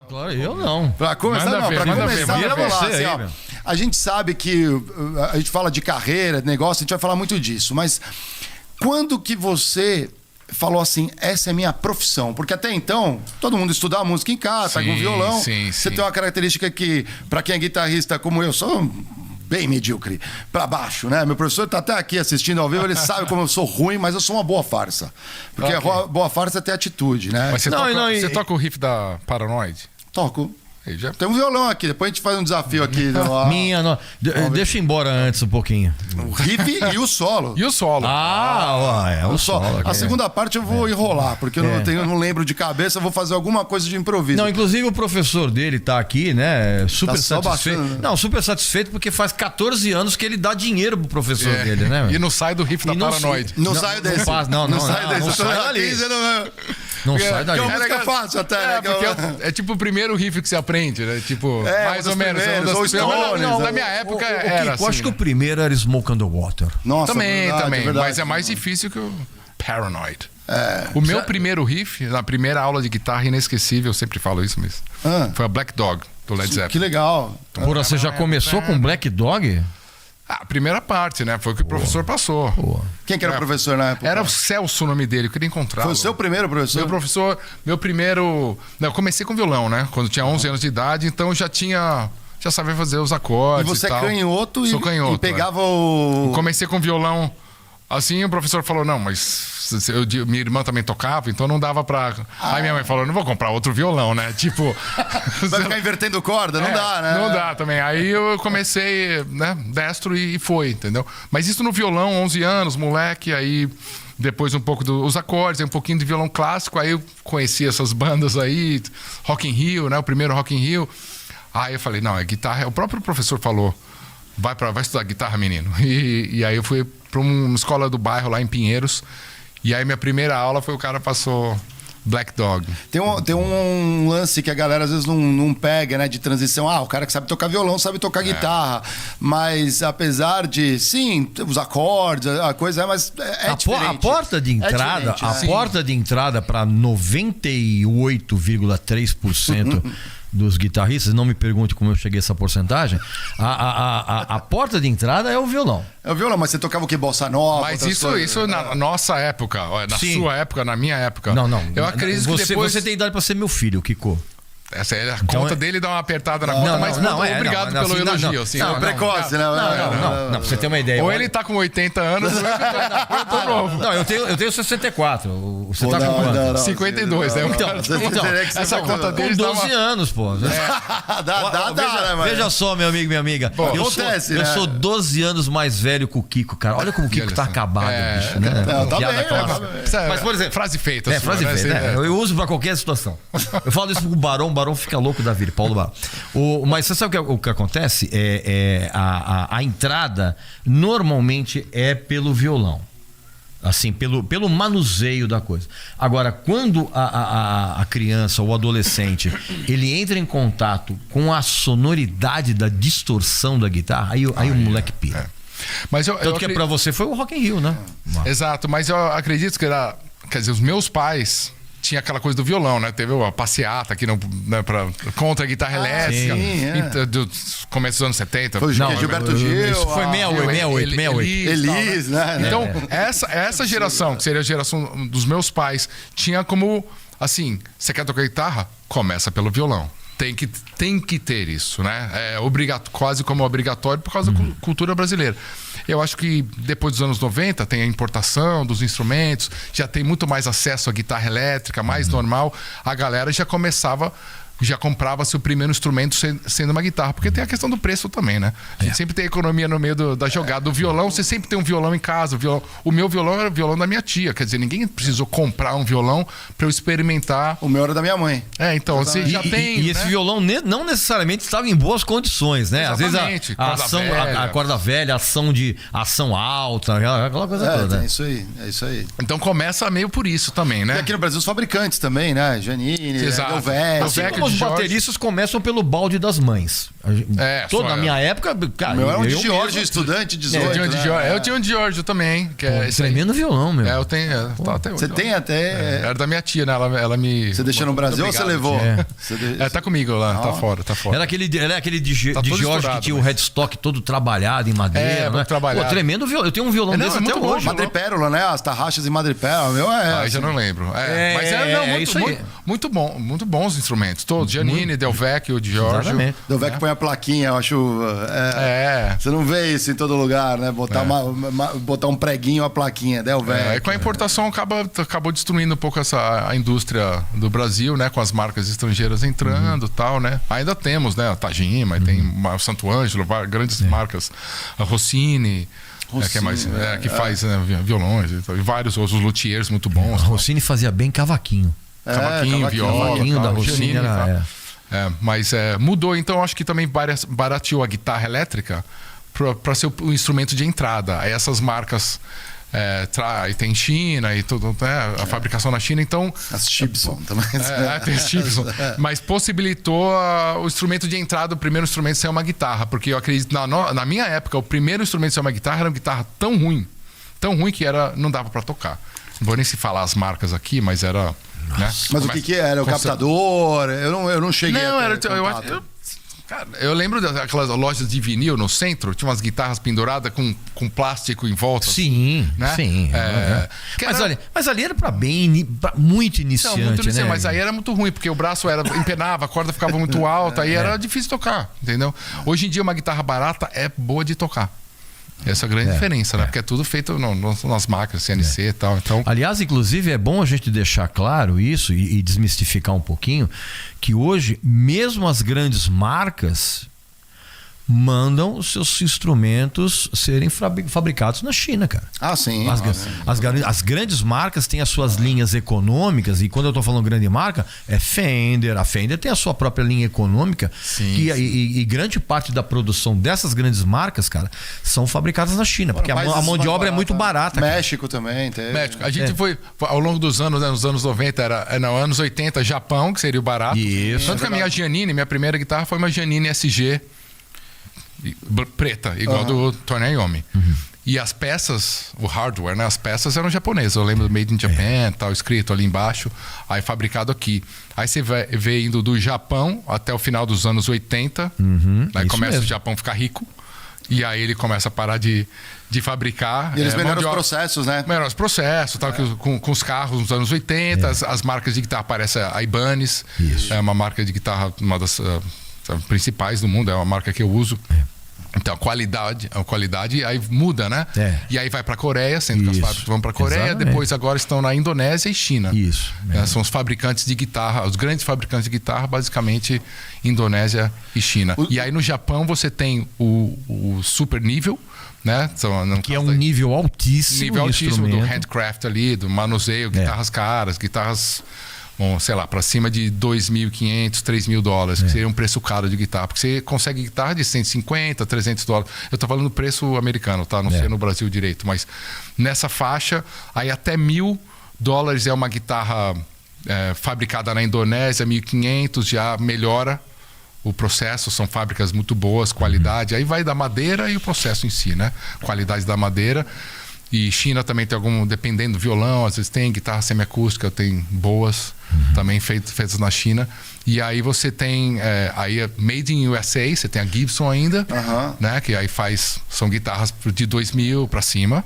Claro, eu não. Pra começar, Manda não. ver, Pra manda começar, ver, vamos lá. você Assim, aí, ó, meu. a gente sabe que a gente fala de carreira, de negócio, a gente vai falar muito disso. Mas quando que você falou assim, essa é minha profissão? Porque até então, todo mundo estuda música em casa, com violão. sim, Você sim. tem uma característica que, pra quem é guitarrista como eu, sou bem medíocre, pra baixo, né? Meu professor tá até aqui assistindo ao vivo, ele sabe como eu sou ruim, mas eu sou uma boa farsa. Porque Ok. a boa farsa é ter atitude, né? Mas você, Não, toca, não, você toca o riff da Paranoid? Toco. Aí já... Tem um violão aqui, depois a gente faz um desafio aqui. Minha, não. Deixa eu ir embora antes um pouquinho. O riff e o solo. E o solo? O Só. solo. A segunda parte eu vou enrolar, porque eu não lembro de cabeça, eu vou fazer alguma coisa de improviso. Não, inclusive o professor dele tá aqui, né? Super Tá só satisfeito. baixando, né? Não, super satisfeito porque faz 14 anos que ele dá dinheiro pro professor dele, né? meu? E não sai do riff da E não- Paranoid. Não saio desse. Não saio desse. não Eu tô sai na dali. 15, Não sai dali. Que é uma música fácil até, né? Porque é tipo o primeiro riff que você aprende, né? Tipo, É, mais um ou dos menos. primeiros, um ou dos primeiros. Stones, Não, né? na minha época Kiko, era assim. acho que o né? primeiro era Smoke on the Water. Nossa, Também, verdade, também. verdade. Mas é mais difícil que o Paranoid. É. O meu primeiro riff, na primeira aula de guitarra inesquecível, eu sempre falo isso mesmo. Ah. Foi a Black Dog, do Led Que Zeppelin. legal. Porra, você já começou com Black Dog? A primeira parte, né? Foi o que o professor passou. Quem que era o professor na época? Era o Celso o nome dele, eu queria encontrá-lo. Foi o seu primeiro professor? Meu professor, meu primeiro... Não, eu comecei com violão, né? Quando eu tinha 11 anos de idade, então eu já sabia fazer os E acordes você e tal. é canhoto Sou canhoto, e pegava o... Comecei com violão. Assim, o professor falou, não, mas minha irmã também tocava, então não dava pra... Aí minha mãe falou, não vou comprar outro violão, né? Tipo... Vai ficar invertendo corda? Não dá, né? Não dá também. Aí eu comecei, né, destro e foi, entendeu? Mas isso no violão, 11 anos, moleque, aí... Depois um pouco dos acordes, um pouquinho de violão clássico, aí eu conheci essas bandas aí, Rock in Rio, né? O primeiro Rock in Rio. Aí eu falei, não, é guitarra... O próprio professor falou, vai estudar guitarra, menino. E aí eu fui para uma escola do bairro lá em Pinheiros. E aí minha primeira aula foi o cara passou Black Dog. Tem um lance que a galera às vezes não pega, né? De transição. Ah, o cara que sabe tocar violão sabe tocar guitarra. Mas apesar de, sim, os acordes, a coisa é, mas é diferente. A porta de entrada, diferente, né? porta de entrada para 98,3% dos guitarristas, não me pergunte como eu cheguei a essa porcentagem, a porta de entrada é o violão. É o violão, mas você tocava o que? Bossa nova? Mas outras coisas? isso na nossa época, na Sim. sua época, na minha época. Não. Eu acredito que depois... Você tem idade para ser meu filho, Kiko. Essa é a conta dele dá uma apertada na conta, mas obrigado pelo elogio. Assim, Não, precoce, né? Não, pra você ter uma ideia. Ou ele tá com 80 anos, ou eu tô novo. Não, eu tenho 64. Você tá com Não, quanto? não, 52, né? Então, Essa conta com dele 12 anos, pô. Dá, né, mano? Veja só, meu amigo e minha amiga. acontece, eu né? sou 12 anos mais velho que o Kiko, cara. Olha como o Kiko tá acabado, bicho, né? Não, tá Piada bem, clássica. Mas, por exemplo, frase feita. sua, Frase né? feita, né? É. Eu uso pra qualquer situação. Eu falo isso pro Barão, o Barão fica louco da vida, Paulo Barão. Mas você sabe o que acontece? A entrada normalmente é pelo violão. Assim, pelo manuseio da coisa. Agora, quando a criança ou o adolescente ele entra em contato com a sonoridade da distorção da guitarra, aí o moleque pira. Mas Tanto que pra você foi o Rock in Rio, né? Exato, mas eu acredito que quer dizer, os meus pais tinha aquela coisa do violão, né? Teve a passeata aqui contra a guitarra elétrica. Sim, do começo dos anos 70. Foi Gilberto Gil. Isso foi 68. Elis, né? Então, essa geração, que seria a geração dos meus pais, tinha como, assim, você quer tocar guitarra? Começa pelo violão. Tem que ter isso, né? É quase como obrigatório por causa da cultura brasileira. Eu acho que depois dos anos 90 tem a importação dos instrumentos, já tem muito mais acesso à guitarra elétrica, mais normal. A galera já comprava seu primeiro instrumento sendo uma guitarra, porque tem a questão do preço também, né? A gente sempre tem economia no meio da jogada. Do violão, você sempre tem um violão em casa. O meu violão era o violão da minha tia, quer dizer, ninguém precisou comprar um violão para eu experimentar. O meu era da minha mãe. Então, você já tem. E esse violão não necessariamente estava em boas condições, né? Exatamente. Às vezes a corda velha, ação alta, aquela coisa toda. É isso aí. Então começa meio por isso também, né? E aqui no Brasil os fabricantes também, né? Janine, Exato. Delvecq. Assim como os George. bateristas começam pelo balde das mães. Na minha época, cara, Meu era um eu George, mesmo- estudante, Eu 18. tinha um de né? George, eu tinha um de George também. Que é esse aí. Tremendo violão, meu. Eu tenho. Tá até hoje. Você tem até. Era da minha tia, né? Ela me. Você deixou no Brasil ou você levou? É. Você de- Tá comigo lá, tá fora. Era aquele de Tá de todo George estourado, que tinha o mas- headstock todo trabalhado em madeira. muito né? trabalhado. Pô, tremendo violão. Eu tenho um violão Não, desse é até muito bom, hoje. Madrepérola, né? As tarraxas em madrepérola. Meu Ah, já não lembro. Mas isso aí. muito bom, muito bons instrumentos. Todos. Giannini, Del Vecchio, de Giorgio. Exatamente. Deu ver que põe a plaquinha, eu acho. Você não vê isso em todo lugar, né? Botar um preguinho, a plaquinha, Del Vecchio. E com a importação acabou destruindo um pouco a indústria do Brasil, né? Com as marcas estrangeiras entrando e tal, né? Ainda temos, né? A Tajima, tem o Santo Ângelo, grandes marcas. A Rossini. Que é mais, que faz violões e vários outros luthiers muito bons. A Rossini fazia bem cavaquinho. Cavaquinho, viola. Cavaquinho tal, da Rossini Giannini, era... tal. Mas mudou, então acho que também barateou a guitarra elétrica para ser o instrumento de entrada. Aí essas marcas e tem China e tudo, né? A fabricação na China, então. As Gibson também. Tem as Gibson. Mas possibilitou o instrumento de entrada, o primeiro instrumento ser uma guitarra. Porque eu acredito, na minha época, o primeiro instrumento ser uma guitarra era uma guitarra tão ruim que não dava para tocar. Não vou nem se falar as marcas aqui, mas era. Né? Mas o que era? O captador? Eu não cheguei Não, a era. ter contato. Cara, eu lembro daquelas lojas de vinil no centro, tinha umas guitarras penduradas com plástico em volta. Sim, né? sim. Mas ali era pra muito iniciante, muito iniciante, né? mas aí era muito ruim, porque o braço empenava, a corda ficava muito alta, aí era difícil tocar, entendeu? Hoje em dia uma guitarra barata é boa de tocar. Essa é a grande diferença, né? Porque é tudo feito nas máquinas, CNC e tal. Então... Aliás, inclusive, é bom a gente deixar claro isso e desmistificar um pouquinho, que hoje, mesmo as grandes marcas mandam os seus instrumentos serem fabricados na China, cara. Ah, sim. As grandes marcas têm as suas linhas econômicas, e quando eu estou falando grande marca, é Fender. A Fender tem a sua própria linha econômica. Sim. E grande parte da produção dessas grandes marcas, cara, são fabricadas na China, porque a mão de obra é muito barata. México também. México. A gente foi, ao longo dos anos, né, nos anos 90, anos 80, Japão, que seria o barato. Isso. Tanto que a minha Giannini, minha primeira guitarra foi uma Giannini SG preta, igual do Tony Iommi. E as peças, o hardware, né? As peças eram japonesas. Eu lembro do Made in Japan, tal, escrito ali embaixo, aí fabricado aqui. Aí você vê indo do Japão até o final dos anos 80, aí começa mesmo. O Japão a ficar rico, e aí ele começa a parar de fabricar. E eles melhoram os processos, né? Melhoram os processos, tal, com os carros nos anos 80, as marcas de guitarra, aparece a Ibanez, é uma marca de guitarra, uma das principais do mundo, é uma marca que eu uso. Então, a qualidade aí muda, né? E aí vai para a Coreia, sendo que as fábricas vão para a Coreia, exatamente. Depois agora estão na Indonésia e China. Isso. São os fabricantes de guitarra, os grandes fabricantes de guitarra, basicamente Indonésia e China. E aí no Japão você tem o super nível, né? Que é um nível altíssimo. Nível altíssimo do handcraft ali, do manuseio, guitarras caras, guitarras... Bom, sei lá, para cima de $2.500, $3.000, que seria um preço caro de guitarra. Porque você consegue guitarra de $150, $300. Eu tô falando do preço americano, tá? Não sei no Brasil direito, mas nessa faixa, aí até $1.000 é uma guitarra fabricada na Indonésia, 1.500 já melhora o processo, são fábricas muito boas, qualidade. Aí vai da madeira e o processo em si, né? Qualidade da madeira. E China também tem dependendo do violão, às vezes tem guitarra semiacústica, tem boas também feitas na China. E aí você tem aí Made in USA, você tem a Gibson ainda, né? Que aí são guitarras de 2.000 para cima.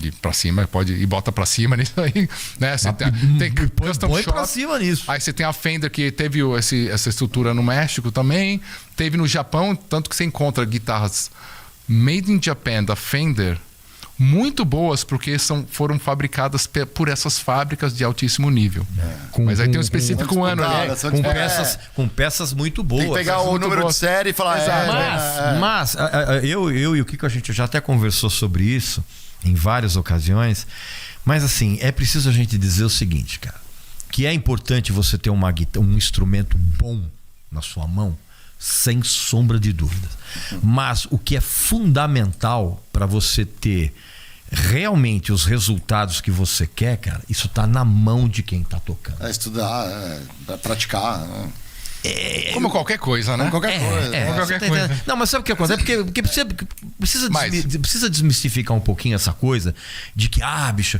E para cima, pode ir bota para cima nisso aí, né? Você tem custom shop para cima nisso. Aí você tem a Fender, que teve essa estrutura no México também, teve no Japão, tanto que você encontra guitarras Made in Japan da Fender muito boas, porque foram fabricadas por essas fábricas de altíssimo nível. Mas aí tem um específico ano ali. Com peças muito boas. Tem que pegar o número de série e falar... Mas eu e o Kiko, a gente já até conversou sobre isso em várias ocasiões, mas assim, é preciso a gente dizer o seguinte, cara, que é importante você ter um instrumento bom na sua mão, sem sombra de dúvidas. Mas o que é fundamental para você ter realmente os resultados que você quer, cara, isso tá na mão de quem tá tocando. Estudar, praticar. Como qualquer coisa, né? Qualquer coisa. Como qualquer Você tá coisa. entendendo? Não, mas sabe o que acontece? Porque precisa, Mas- precisa desmistificar um pouquinho essa coisa de que, bicho,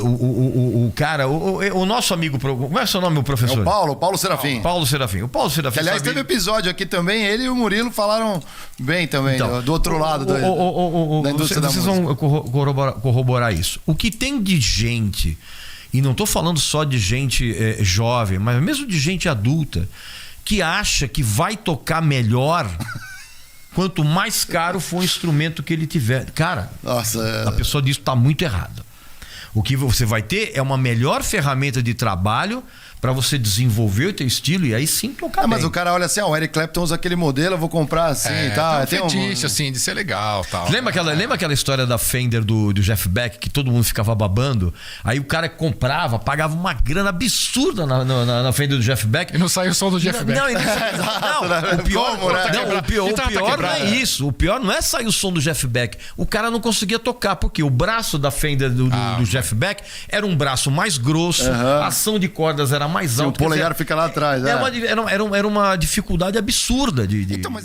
o cara, o nosso amigo, como é o seu nome, o É professor? o Paulo Serafim. Paulo Serafim. O Paulo Serafim. Que, aliás, sabe- teve episódio aqui também, ele e o Murilo falaram bem também, Então, do outro lado da indústria da vocês música. vão corroborar isso. O que tem de gente, e não estou falando só de gente jovem, mas mesmo de gente adulta, que acha que vai tocar melhor quanto mais caro for o instrumento que ele tiver. Cara, Nossa, a pessoa diz que está muito errado. O que você vai ter é uma melhor ferramenta de trabalho para você desenvolver o teu estilo e aí sim tocar mas bem. o cara olha assim, o Eric Clapton usa aquele modelo, eu vou comprar assim e tal. Tem um fetiche, assim, de ser legal e tal. Lembra aquela história da Fender do Jeff Beck, que todo mundo ficava babando? Aí o cara comprava, pagava uma grana absurda na Fender do Jeff Beck. E não saiu o som do Jeff Beck. Não, o pior, Como, né? não, o Guitarra tá pior não é quebrada. isso. O pior não é sair o som do Jeff Beck. O cara não conseguia tocar, porque o braço da Fender do Jeff Beck era um braço mais grosso, a ação de cordas era mais o alta. polegar fica lá atrás. Era uma dificuldade absurda de... Então, mas